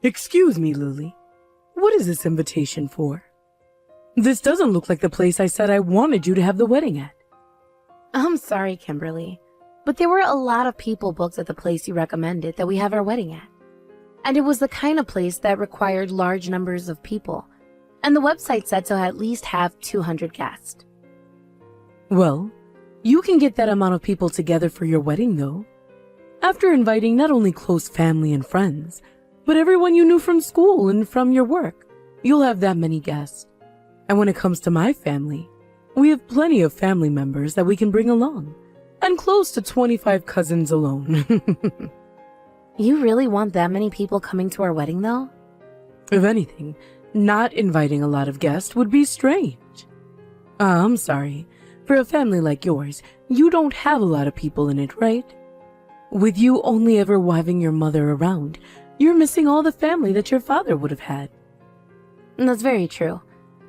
Excuse me, Lily. What is this invitation for? This doesn't look like the place I said I wanted you to have the wedding at. I'm sorry, Kimberly, but there were a lot of people booked at the place you recommended that we have our wedding at. And it was the kind of place that required large numbers of people. And the website said to at least have 200 guests. Well, you can get that amount of people together for your wedding, though. After inviting not only close family and friends, but everyone you knew from school and from your work, you'll have that many guests. And when it comes to my family, we have plenty of family members that we can bring along, and close to 25 cousins alone. You really want that many people coming to our wedding, though? If anything, not inviting a lot of guests would be strange. I'm sorry. For a family like yours, you don't have a lot of people in it, right? With you only ever having your mother around, you're missing all the family that your father would have had. That's very true.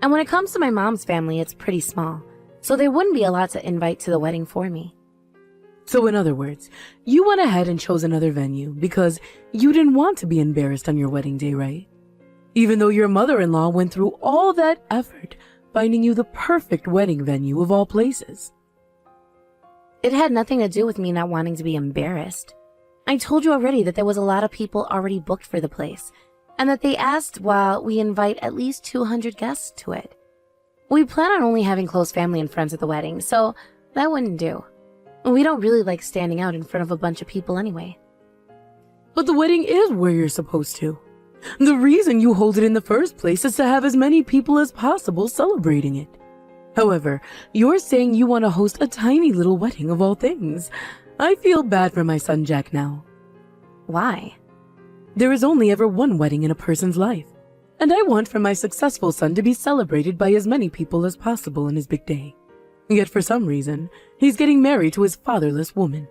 And when it comes to my mom's family, it's pretty small, so there wouldn't be a lot to invite to the wedding for me. So in other words, you went ahead and chose another venue because you didn't want to be embarrassed on your wedding day, right? Even though your mother-in-law went through all that effort finding you the perfect wedding venue of all places. It had nothing to do with me not wanting to be embarrassed. I told you already that there was a lot of people already booked for the place, and that they asked while we invite at least 200 guests to it. We plan on only having close family and friends at the wedding, so that wouldn't do. We don't really like standing out in front of a bunch of people anyway. But the wedding is where you're supposed to. The reason you hold it in the first place is to have as many people as possible celebrating it. However, you're saying you want to host a tiny little wedding of all things. I feel bad for my son Jack now. Why? There is only ever one wedding in a person's life, and I want for my successful son to be celebrated by as many people as possible on his big day. Yet for some reason, he's getting married to his fatherless woman.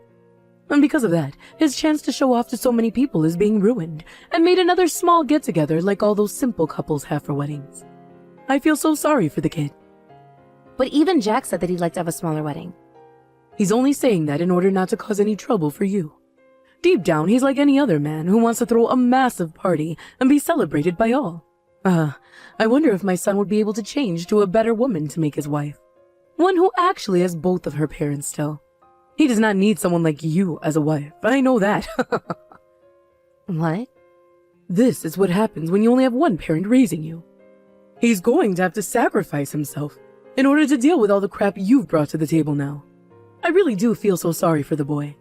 And because of that, his chance to show off to so many people is being ruined, and made another small get-together like all those simple couples have for weddings. I feel so sorry for the kid. But even Jack said that he'd like to have a smaller wedding. He's only saying that in order not to cause any trouble for you. Deep down, he's like any other man who wants to throw a massive party and be celebrated by all. I wonder if my son would be able to change to a better woman to make his wife. One who actually has both of her parents still. He does not need someone like you as a wife. I know that. What? This is what happens when you only have one parent raising you. He's going to have to sacrifice himself in order to deal with all the crap you've brought to the table now. I really do feel so sorry for the boy.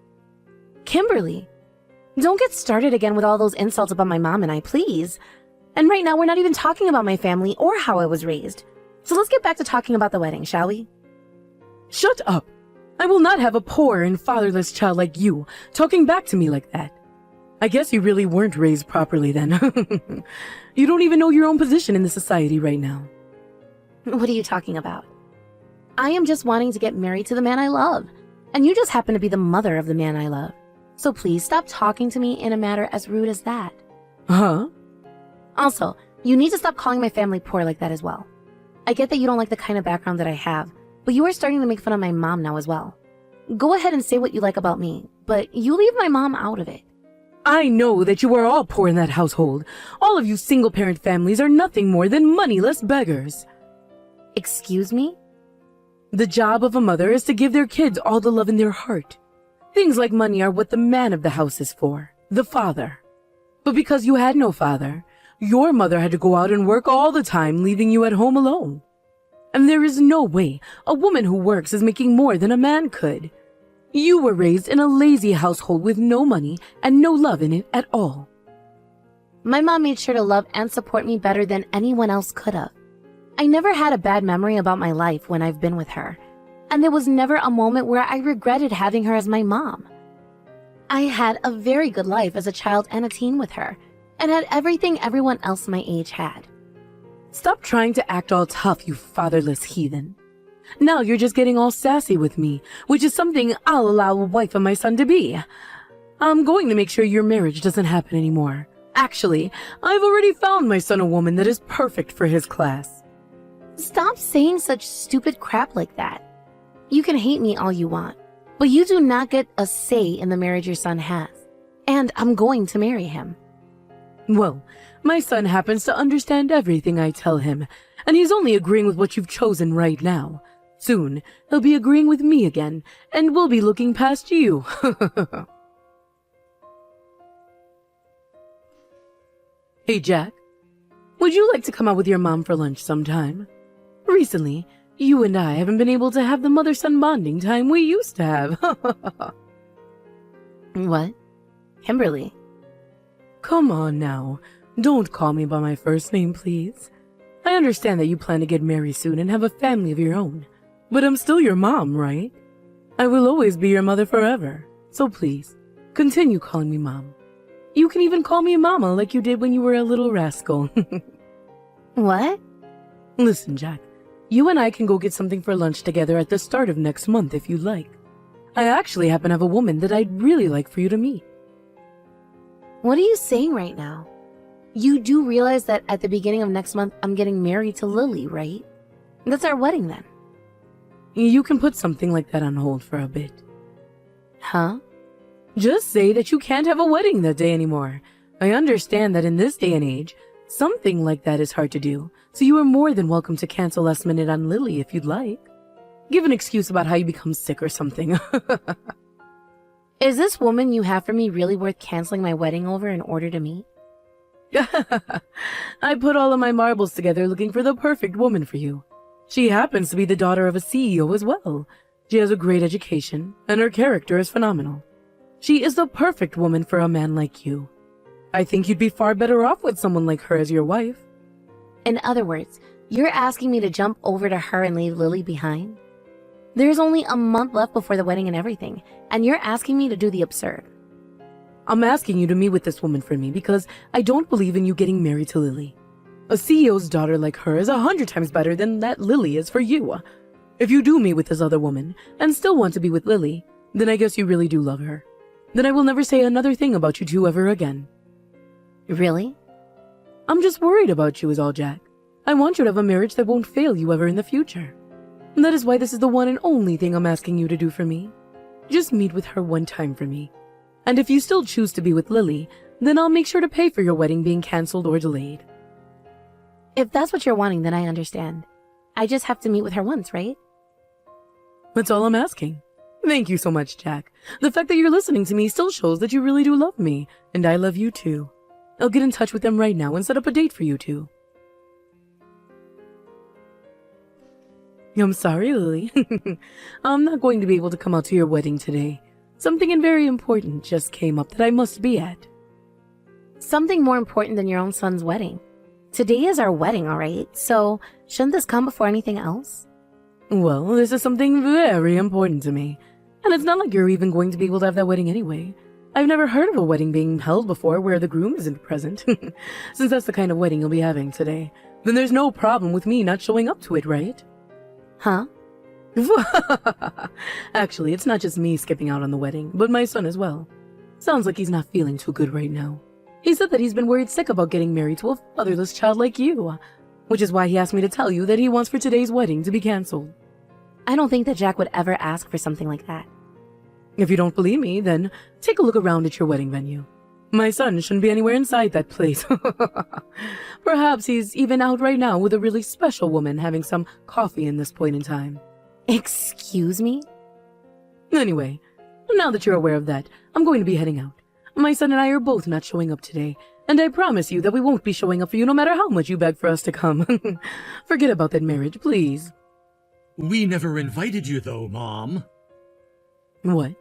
Kimberly, don't get started again with all those insults about my mom and I, please. And right now, we're not even talking about my family or how I was raised. So let's get back to talking about the wedding, shall we? Shut up! I will not have a poor and fatherless child like you talking back to me like that. I guess you really weren't raised properly then. You don't even know your own position in the society right now. What are you talking about? I am just wanting to get married to the man I love, and you just happen to be the mother of the man I love. So please stop talking to me in a manner as rude as that. Huh? Also, you need to stop calling my family poor like that as well. I get that you don't like the kind of background that I have, but you are starting to make fun of my mom now as well. Go ahead and say what you like about me, but you leave my mom out of it. I know that you are all poor in that household. All of you single-parent families are nothing more than moneyless beggars. Excuse me? The job of a mother is to give their kids all the love in their heart. Things like money are what the man of the house is for, the father. But because you had no father, your mother had to go out and work all the time, leaving you at home alone. And there is no way a woman who works is making more than a man could. You were raised in a lazy household with no money and no love in it at all. My mom made sure to love and support me better than anyone else could have. I never had a bad memory about my life when I've been with her, and there was never a moment where I regretted having her as my mom. I had a very good life as a child and a teen with her, and had everything everyone else my age had. Stop trying to act all tough, you fatherless heathen. Now you're just getting all sassy with me, which is something I'll allow a wife of my son to be. I'm going to make sure your marriage doesn't happen anymore. Actually, I've already found my son a woman that is perfect for his class. Stop saying such stupid crap like that. You can hate me all you want, but you do not get a say in the marriage your son has. And I'm going to marry him. Well, my son happens to understand everything I tell him, and he's only agreeing with what you've chosen right now. Soon, he'll be agreeing with me again, and we'll be looking past you. Hey, Jack. Would you like to come out with your mom for lunch sometime? Recently, you and I haven't been able to have the mother-son bonding time we used to have. What? Kimberly? Come on now. Don't call me by my first name, please. I understand that you plan to get married soon and have a family of your own. But I'm still your mom, right? I will always be your mother forever. So please, continue calling me Mom. You can even call me Mama like you did when you were a little rascal. What? Listen, Jack. You and I can go get something for lunch together at the start of next month if you'd like. I actually happen to have a woman that I'd really like for you to meet. What are you saying right now? You do realize that at the beginning of next month, I'm getting married to Lily, right? That's our wedding then. You can put something like that on hold for a bit. Huh? Just say that you can't have a wedding that day anymore. I understand that in this day and age, something like that is hard to do, so you are more than welcome to cancel last minute on Lily if you'd like. Give an excuse about how you become sick or something. Is this woman you have for me really worth canceling my wedding over in order to meet? I put all of my marbles together looking for the perfect woman for you. She happens to be the daughter of a CEO as well. She has a great education, and her character is phenomenal. She is the perfect woman for a man like you. I think you'd be far better off with someone like her as your wife. In other words, you're asking me to jump over to her and leave Lily behind? There's only a month left before the wedding and everything, and you're asking me to do the absurd. I'm asking you to meet with this woman for me because I don't believe in you getting married to Lily. A CEO's daughter like her is 100 times better than that Lily is for you. If you do meet with this other woman and still want to be with Lily, then I guess you really do love her. Then I will never say another thing about you two ever again. Really? I'm just worried about you is all, Jack. I want you to have a marriage that won't fail you ever in the future. And that is why this is the one and only thing I'm asking you to do for me. Just meet with her one time for me. And if you still choose to be with Lily, then I'll make sure to pay for your wedding being cancelled or delayed. If that's what you're wanting, then I understand. I just have to meet with her once, right? That's all I'm asking. Thank you so much, Jack. The fact that you're listening to me still shows that you really do love me, and I love you too. I'll get in touch with them right now and set up a date for you two. I'm sorry, Lily. I'm not going to be able to come out to your wedding today. Something very important just came up that I must be at. Something more important than your own son's wedding. Today is our wedding, all right? So shouldn't this come before anything else? Well, this is something very important to me. And it's not like you're even going to be able to have that wedding anyway. I've never heard of a wedding being held before where the groom isn't present. Since that's the kind of wedding you'll be having today, then there's no problem with me not showing up to it, right? Huh? Actually, it's not just me skipping out on the wedding, but my son as well. Sounds like he's not feeling too good right now. He said that he's been worried sick about getting married to a fatherless child like you, which is why he asked me to tell you that he wants for today's wedding to be canceled. I don't think that Jack would ever ask for something like that. If you don't believe me, then take a look around at your wedding venue. My son shouldn't be anywhere inside that place. Perhaps he's even out right now with a really special woman having some coffee in this point in time. Excuse me? Anyway, now that you're aware of that, I'm going to be heading out. My son and I are both not showing up today, and I promise you that we won't be showing up for you no matter how much you beg for us to come. Forget about that marriage, please. We never invited you though, Mom. What?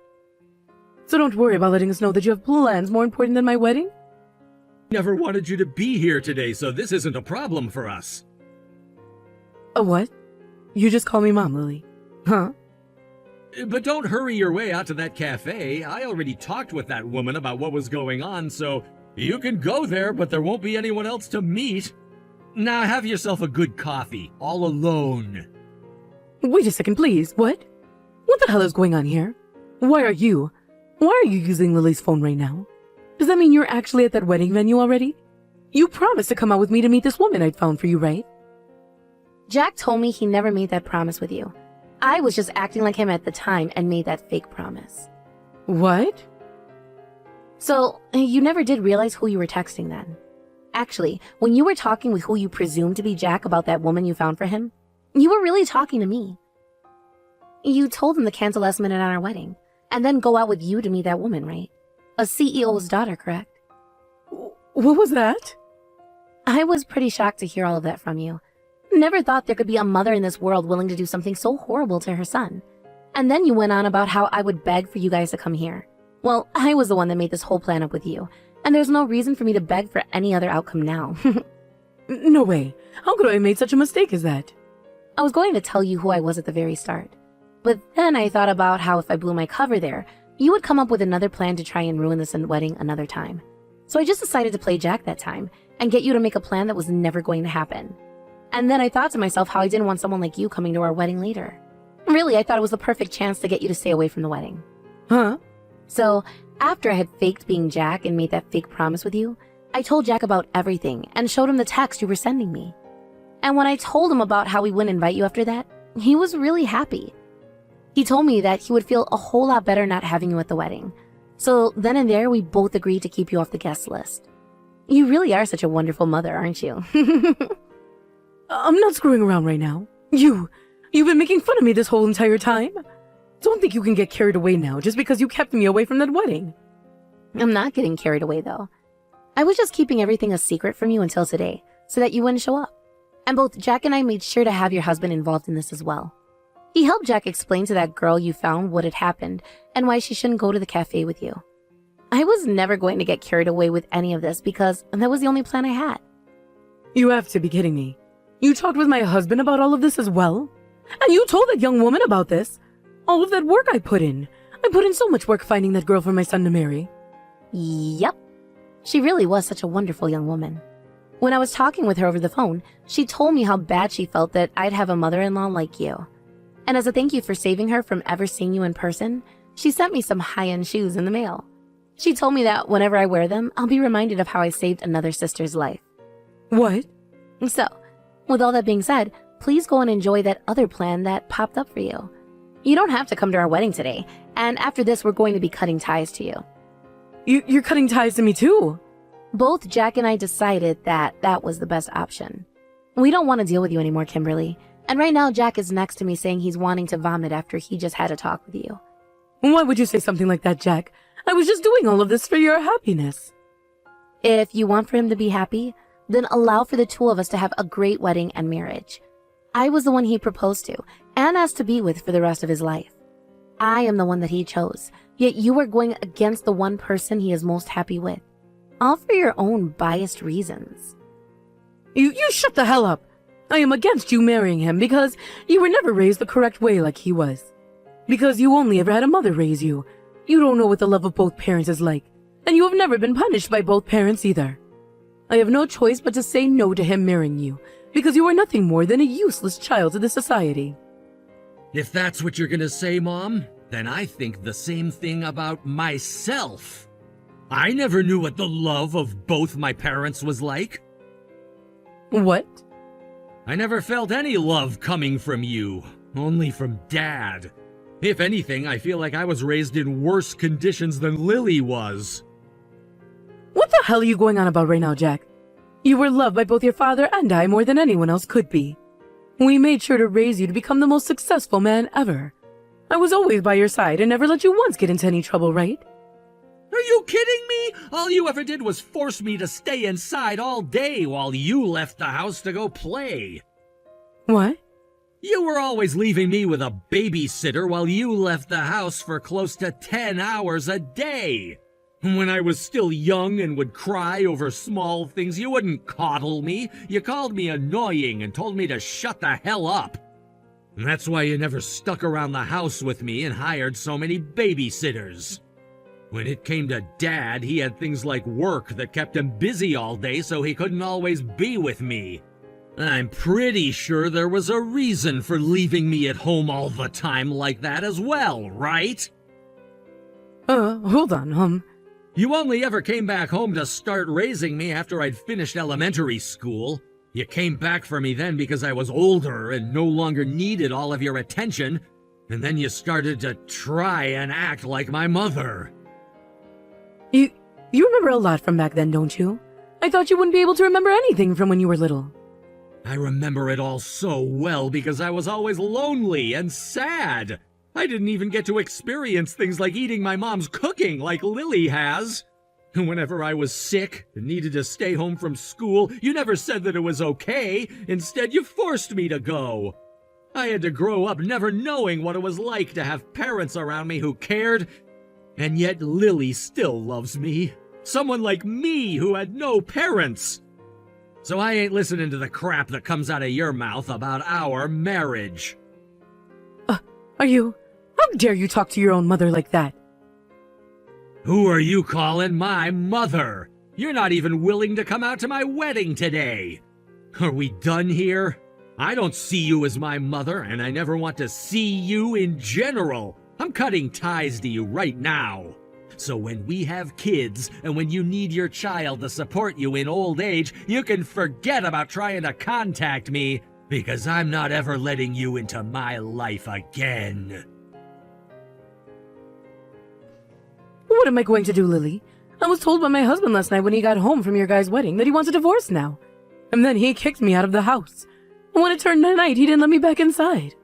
So don't worry about letting us know that you have plans more important than my wedding? Never wanted you to be here today, so this isn't a problem for us. A what? You just call me Mom, Lily. Huh? But don't hurry your way out to that cafe. I already talked with that woman about what was going on, so you can go there, but there won't be anyone else to meet. Now have yourself a good coffee, all alone. Wait a second, please. What? What the hell is going on here? Why are you using Lily's phone right now? Does that mean you're actually at that wedding venue already? You promised to come out with me to meet this woman I'd found for you, right? Jack told me he never made that promise with you. I was just acting like him at the time and made that fake promise. What? So, you never did realize who you were texting then? Actually, when you were talking with who you presume to be Jack about that woman you found for him, you were really talking to me. You told him to cancel last minute on our wedding, and then go out with you to meet that woman, right? A CEO's daughter, correct? What was that? I was pretty shocked to hear all of that from you. Never thought there could be a mother in this world willing to do something so horrible to her son. And then you went on about how I would beg for you guys to come here. Well, I was the one that made this whole plan up with you, and there's no reason for me to beg for any other outcome now. No way. How could I have made such a mistake as that? I was going to tell you who I was at the very start. But then I thought about how if I blew my cover there, you would come up with another plan to try and ruin this wedding another time. So I just decided to play Jack that time and get you to make a plan that was never going to happen. And then I thought to myself how I didn't want someone like you coming to our wedding later. Really, I thought it was the perfect chance to get you to stay away from the wedding. Huh? So, after I had faked being Jack and made that fake promise with you, I told Jack about everything and showed him the text you were sending me. And when I told him about how we wouldn't invite you after that, he was really happy. He told me that he would feel a whole lot better not having you at the wedding. So then and there, we both agreed to keep you off the guest list. You really are such a wonderful mother, aren't you? I'm not screwing around right now. You've been making fun of me this whole entire time. Don't think you can get carried away now just because you kept me away from that wedding. I'm not getting carried away, though. I was just keeping everything a secret from you until today, so that you wouldn't show up. And both Jack and I made sure to have your husband involved in this as well. He helped Jack explain to that girl you found what had happened and why she shouldn't go to the cafe with you. I was never going to get carried away with any of this because that was the only plan I had. You have to be kidding me. You talked with my husband about all of this as well? And you told that young woman about this? All of that work I put in. I put in so much work finding that girl for my son to marry. Yep. She really was such a wonderful young woman. When I was talking with her over the phone, she told me how bad she felt that I'd have a mother-in-law like you. And as a thank you for saving her from ever seeing you in person, she sent me some high-end shoes in the mail. She told me that whenever I wear them, I'll be reminded of how I saved another sister's life. What? So, with all that being said, please go and enjoy that other plan that popped up for you. You don't have to come to our wedding today, and after this we're going to be cutting ties to you. You're cutting ties to me too? Both Jack and I decided that that was the best option. We don't want to deal with you anymore, Kimberly, and right now Jack is next to me saying he's wanting to vomit after he just had a talk with you. Why would you say something like that, Jack? I was just doing all of this for your happiness. If you want for him to be happy, then allow for the two of us to have a great wedding and marriage. I was the one he proposed to and asked to be with for the rest of his life. I am the one that he chose, yet you are going against the one person he is most happy with. All for your own biased reasons. You shut the hell up. I am against you marrying him because you were never raised the correct way like he was. Because you only ever had a mother raise you. You don't know what the love of both parents is like, and you have never been punished by both parents either. I have no choice but to say no to him marrying you, because you are nothing more than a useless child to the society. If that's what you're gonna say, Mom, then I think the same thing about myself. I never knew what the love of both my parents was like. What? I never felt any love coming from you, only from Dad. If anything, I feel like I was raised in worse conditions than Lily was. What the hell are you going on about right now, Jack? You were loved by both your father and I more than anyone else could be. We made sure to raise you to become the most successful man ever. I was always by your side and never let you once get into any trouble, right? Are you kidding me? All you ever did was force me to stay inside all day while you left the house to go play. What? You were always leaving me with a babysitter while you left the house for close to 10 hours a day. When I was still young and would cry over small things, you wouldn't coddle me. You called me annoying and told me to shut the hell up. And that's why you never stuck around the house with me and hired so many babysitters. When it came to Dad, he had things like work that kept him busy all day so he couldn't always be with me. I'm pretty sure there was a reason for leaving me at home all the time like that as well, right? Hold on, You only ever came back home to start raising me after I'd finished elementary school. You came back for me then because I was older and no longer needed all of your attention, and then you started to try and act like my mother. You remember a lot from back then, don't you? I thought you wouldn't be able to remember anything from when you were little. I remember it all so well because I was always lonely and sad. I didn't even get to experience things like eating my mom's cooking like Lily has. Whenever I was sick and needed to stay home from school, you never said that it was okay. Instead, you forced me to go. I had to grow up never knowing what it was like to have parents around me who cared, and yet Lily still loves me. Someone like me who had no parents. So I ain't listening to the crap that comes out of your mouth about our marriage. How dare you talk to your own mother like that? Who are you calling my mother? You're not even willing to come out to my wedding today. Are we done here? I don't see you as my mother, and I never want to see you in general. I'm cutting ties to you right now. So when we have kids, and when you need your child to support you in old age, you can forget about trying to contact me, because I'm not ever letting you into my life again. What am I going to do, Lily? I was told by my husband last night when he got home from your guy's wedding that he wants a divorce now. And then he kicked me out of the house. And when it turned night, he didn't let me back inside.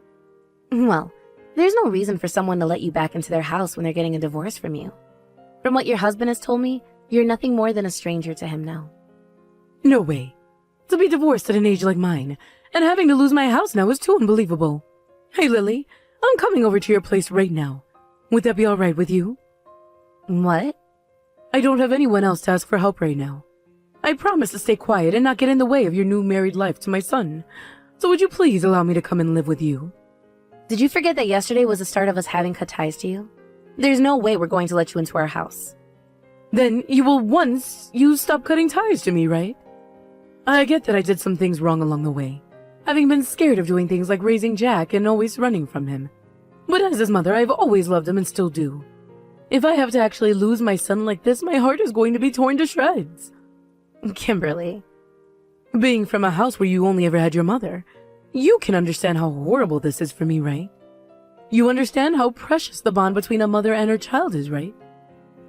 Well, there's no reason for someone to let you back into their house when they're getting a divorce from you. From what your husband has told me, you're nothing more than a stranger to him now. No way. To be divorced at an age like mine, and having to lose my house now is too unbelievable. Hey, Lily, I'm coming over to your place right now. Would that be all right with you? What? I don't have anyone else to ask for help right now. I promise to stay quiet and not get in the way of your new married life to my son. So would you please allow me to come and live with you? Did you forget that yesterday was the start of us having cut ties to you? There's no way we're going to let you into our house. Then you will once you stop cutting ties to me, right? I get that I did some things wrong along the way, having been scared of doing things like raising Jack and always running from him. But as his mother, I've always loved him and still do. If I have to actually lose my son like this, my heart is going to be torn to shreds. Kimberly. Being from a house where you only ever had your mother, you can understand how horrible this is for me, right? You understand how precious the bond between a mother and her child is, right?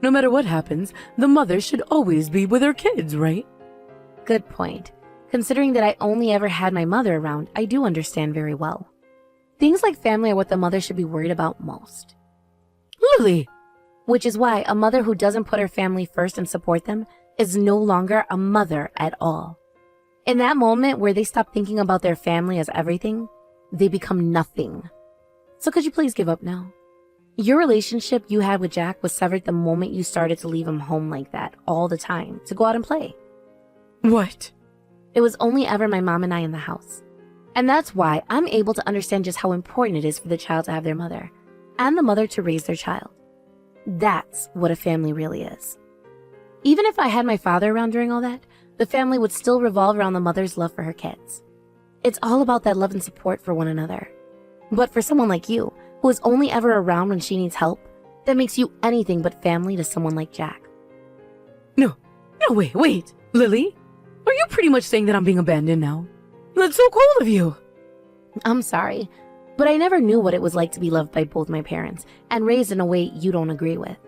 No matter what happens, the mother should always be with her kids, right? Good point. Considering that I only ever had my mother around, I do understand very well. Things like family are what the mother should be worried about most. Lily! Which is why a mother who doesn't put her family first and support them is no longer a mother at all. In that moment where they stop thinking about their family as everything, they become nothing. So could you please give up now? Your relationship you had with Jack was severed the moment you started to leave him home like that all the time to go out and play. What? It was only ever my mom and I in the house. And that's why I'm able to understand just how important it is for the child to have their mother, and the mother to raise their child. That's what a family really is. Even if I had my father around during all that, the family would still revolve around the mother's love for her kids. It's all about that love and support for one another. But for someone like you, who is only ever around when she needs help, that makes you anything but family to someone like Jack. No, wait. Lily? Are you pretty much saying that I'm being abandoned now? That's so cold of you. I'm sorry, but I never knew what it was like to be loved by both my parents and raised in a way you don't agree with.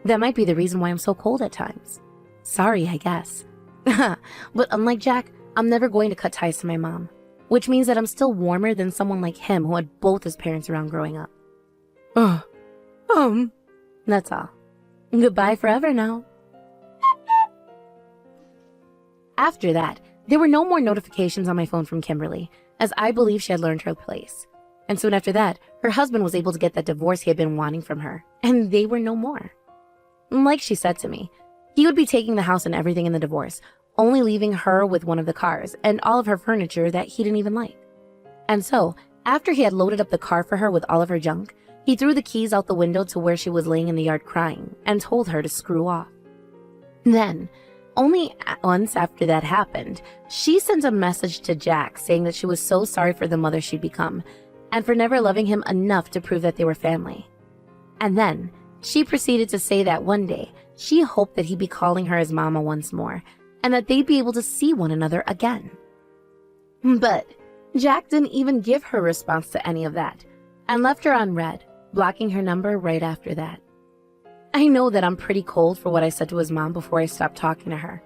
That might be the reason why I'm so cold at times. Sorry, I guess. But unlike Jack, I'm never going to cut ties to my mom, which means that I'm still warmer than someone like him who had both his parents around growing up. That's all. Goodbye forever now. After that, there were no more notifications on my phone from Kimberly, as I believe she had learned her place. And soon after that, her husband was able to get that divorce he had been wanting from her, and they were no more. Like she said to me, he would be taking the house and everything in the divorce, only leaving her with one of the cars and all of her furniture that he didn't even like. And so, after he had loaded up the car for her with all of her junk, he threw the keys out the window to where she was laying in the yard crying and told her to screw off. Then, only once after that happened, she sent a message to Jack saying that she was so sorry for the mother she'd become and for never loving him enough to prove that they were family. And then, she proceeded to say that one day, she hoped that he'd be calling her his mama once more and that they'd be able to see one another again. But Jack didn't even give her response to any of that and left her on red, blocking her number right after that. I know that I'm pretty cold for what I said to his mom before I stopped talking to her,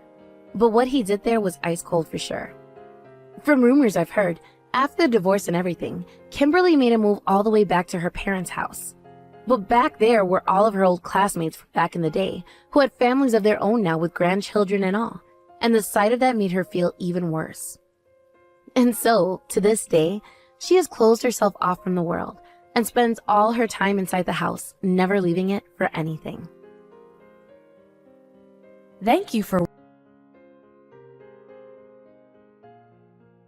But what he did there was ice cold for sure. From rumors I've heard, after the divorce and everything, Kimberly made a move all the way back to her parents' house. But back there were all of her old classmates from back in the day, who had families of their own now with grandchildren and all, and the sight of that made her feel even worse. And so, to this day, she has closed herself off from the world and spends all her time inside the house, never leaving it for anything. Thank you for